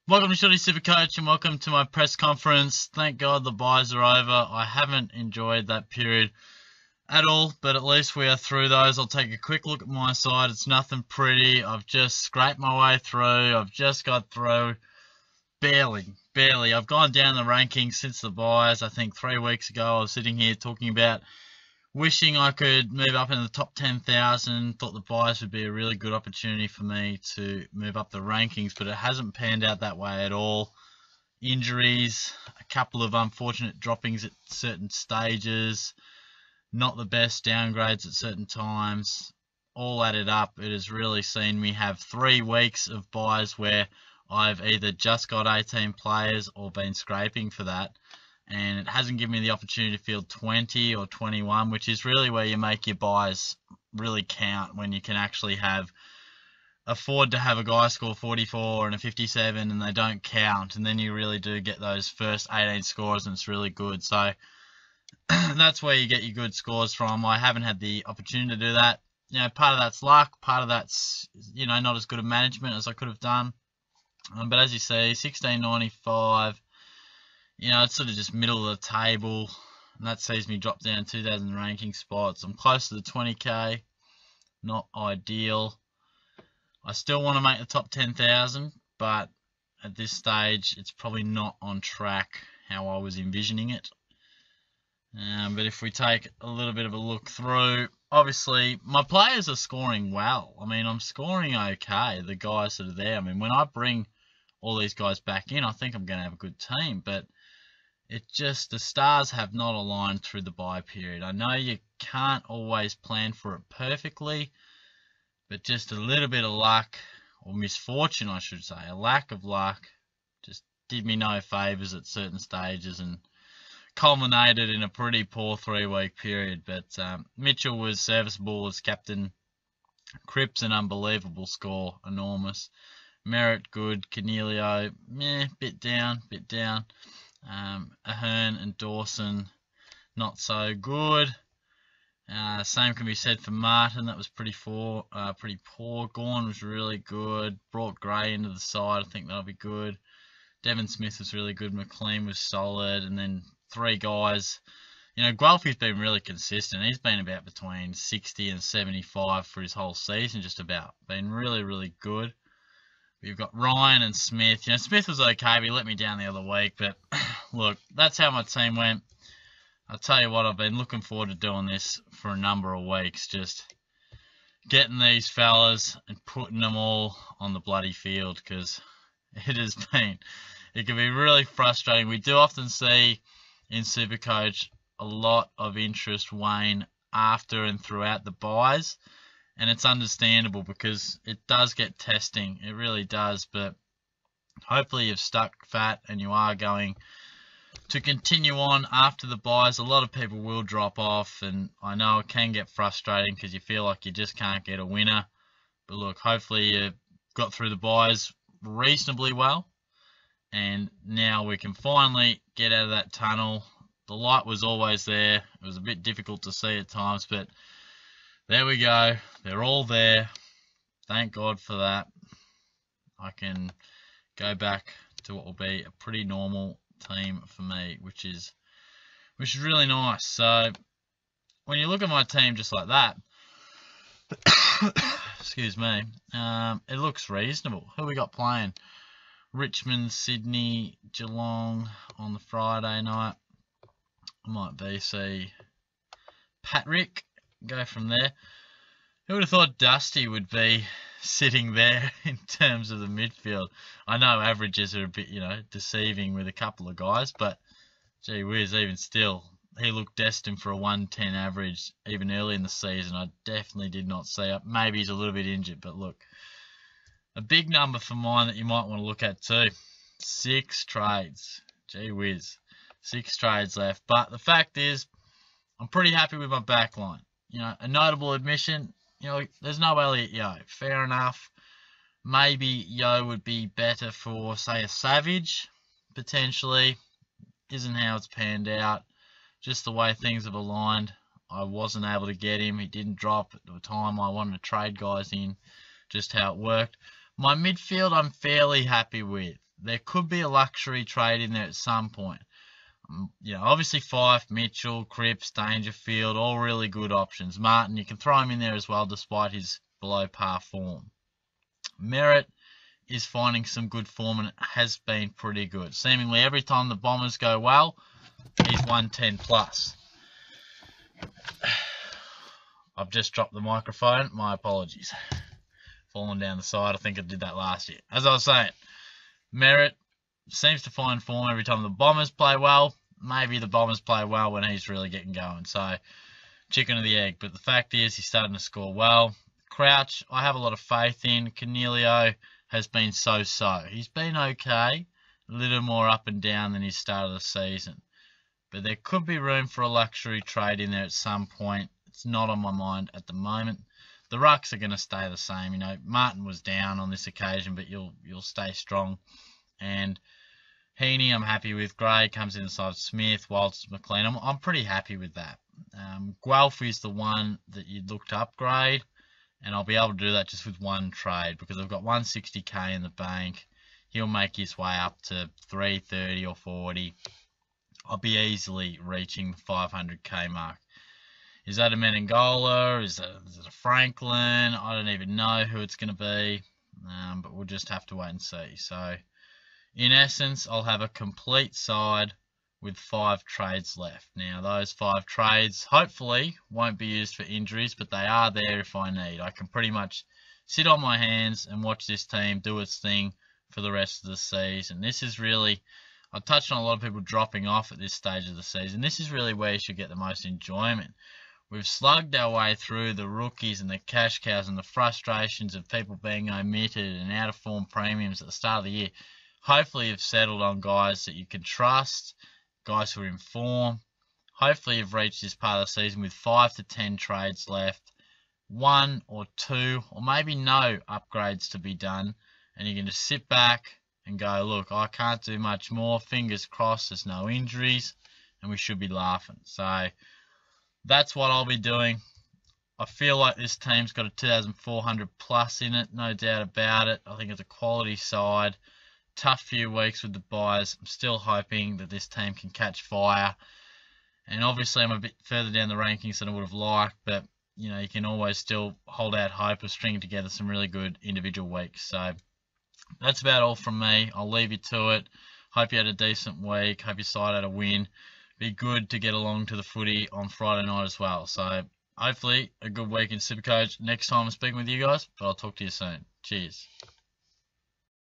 Welcome to Shorty SuperCoach and welcome to my press conference. Thank God the buys are over. I haven't enjoyed that period at all, but at least we are through those. I'll take a quick look at my side. It's nothing pretty. I've just scraped my way through. I've just got through. Barely. I've gone down the rankings since the buys. I think 3 weeks ago I was sitting here talking about wishing I could move up in the top 10,000. Thought the buys would be a really good opportunity for me to move up the rankings, but it hasn't panned out that way at all. Injuries, a couple of unfortunate droppings at certain stages, not the best downgrades at certain times. All added up, it has really seen me have 3 weeks of buys where I've either just got 18 players or been scraping for that. And it hasn't given me the opportunity to field 20 or 21, which is really where you make your buys really count, when you can actually afford to have a guy score 44 and a 57 and they don't count, and then you really do get those first 18 scores and it's really good. So that's where you get your good scores from. I haven't had the opportunity to do that. Part of that's luck, part of that's not as good a management as I could have done. But as you see, 1695. It's sort of just middle of the table, and that sees me drop down 2,000 ranking spots. I'm close to the 20k, not ideal. I still want to make the top 10,000, but at this stage, it's probably not on track how I was envisioning it. But if we take a little bit of a look through, obviously, my players are scoring well. I'm scoring okay, the guys that are there. When I bring all these guys back in, I think I'm going to have a good team, but the stars have not aligned through the buy period. I know you can't always plan for it perfectly, but just a little bit of luck, or misfortune I should say, a lack of luck, just did me no favours at certain stages and culminated in a pretty poor 3-week period. But Mitchell was serviceable as captain. Cripps an unbelievable score, enormous. Merritt good. Cornelio, bit down. Ahern and Dawson, not so good. Same can be said for Martin. That was pretty poor. Gorn was really good. Brought Gray into the side. I think that'll be good. Devon Smith was really good. McLean was solid. And then 3 guys. Guelphy's been really consistent. He's been about between 60 and 75 for his whole season, just about. Been really, really good. We've got Ryan and Smith. Smith was okay, but he let me down the other week. But look, that's how my team went. I'll tell you what, I've been looking forward to doing this for a number of weeks. Just getting these fellas and putting them all on the bloody field, because it can be really frustrating. We do often see in SuperCoach a lot of interest wane after and throughout the buys. And it's understandable because it does get testing. It really does. But hopefully you've stuck fat and you are going to continue on after the buys. A lot of people will drop off, and I know it can get frustrating because you feel like you just can't get a winner. But look, hopefully you got through the buys reasonably well, and now we can finally get out of that tunnel. The light was always there. It was a bit difficult to see at times, but there we go. They're all there. Thank God for that. I can go back to what will be a pretty normal team for me, which is really nice. So when you look at my team just like that, excuse me, it looks reasonable. Who we got playing? Richmond, Sydney, Geelong on the Friday night. I might VC Patrick. Go from there. Who would have thought Dusty would be sitting there in terms of the midfield? I know averages are a bit, deceiving with a couple of guys, but gee whiz, even still, he looked destined for a 110 average even early in the season. I definitely did not see it. Maybe he's a little bit injured, but look, a big number for mine that you might want to look at too. 6 trades. Gee whiz. 6 trades left. But the fact is, I'm pretty happy with my back line. A notable admission, there's no Elliot Yeo. Fair enough. Maybe Yeo would be better for, say, a Savage, potentially. Isn't how it's panned out. Just the way things have aligned. I wasn't able to get him. He didn't drop at the time I wanted to trade guys in. Just how it worked. My midfield I'm fairly happy with. there could be a luxury trade in there at some point. Obviously Fife, Mitchell, Cripps, Dangerfield, all really good options. Martin, you can throw him in there as well despite his below par form. Merritt is finding some good form and has been pretty good. Seemingly every time the Bombers go well, he's 110 plus. I've just dropped the microphone. My apologies. Falling down the side. I think I did that last year. As I was saying, Merritt seems to find form every time the Bombers play well. Maybe the Bombers play well when he's really getting going. So, chicken or the egg. But the fact is, he's starting to score well. Crouch, I have a lot of faith in. Cornelio has been so-so. He's been okay. A little more up and down than his start of the season. But there could be room for a luxury trade in there at some point. It's not on my mind at the moment. The rucks are going to stay the same. Martin was down on this occasion, but you'll stay strong. And Heaney, I'm happy with. Gray comes inside Smith, Waltz, McLean. I'm pretty happy with that. Guelph is the one that you'd look to upgrade, and I'll be able to do that just with one trade because I've got 160k in the bank. He'll make his way up to 330 or 40. I'll be easily reaching the 500k mark. Is that a Menengola? Is it a Franklin? I don't even know who it's going to be, but we'll just have to wait and see. So, in essence, I'll have a complete side with 5 trades left. Now, those 5 trades hopefully won't be used for injuries, but they are there if I need. I can pretty much sit on my hands and watch this team do its thing for the rest of the season. This is really, I touched on a lot of people dropping off at this stage of the season. This is really where you should get the most enjoyment. We've slugged our way through the rookies and the cash cows and the frustrations of people being omitted and out of form premiums at the start of the year. Hopefully you've settled on guys that you can trust, guys who are in form. Hopefully you've reached this part of the season with 5 to 10 trades left, 1 or 2 or maybe no upgrades to be done, and you can just sit back and go, look, I can't do much more. Fingers crossed there's no injuries and we should be laughing. So that's what I'll be doing. I feel like this team's got a 2,400 plus in it, no doubt about it. I think it's a quality side. Tough few weeks with the buys. I'm still hoping that this team can catch fire. And obviously I'm a bit further down the rankings than I would have liked, but you can always still hold out hope of stringing together some really good individual weeks. So that's about all from me. I'll leave you to it. Hope you had a decent week. Hope your side had a win. Be good to get along to the footy on Friday night as well. So hopefully a good week in SuperCoach. Next time I'm speaking with you guys, but I'll talk to you soon. Cheers.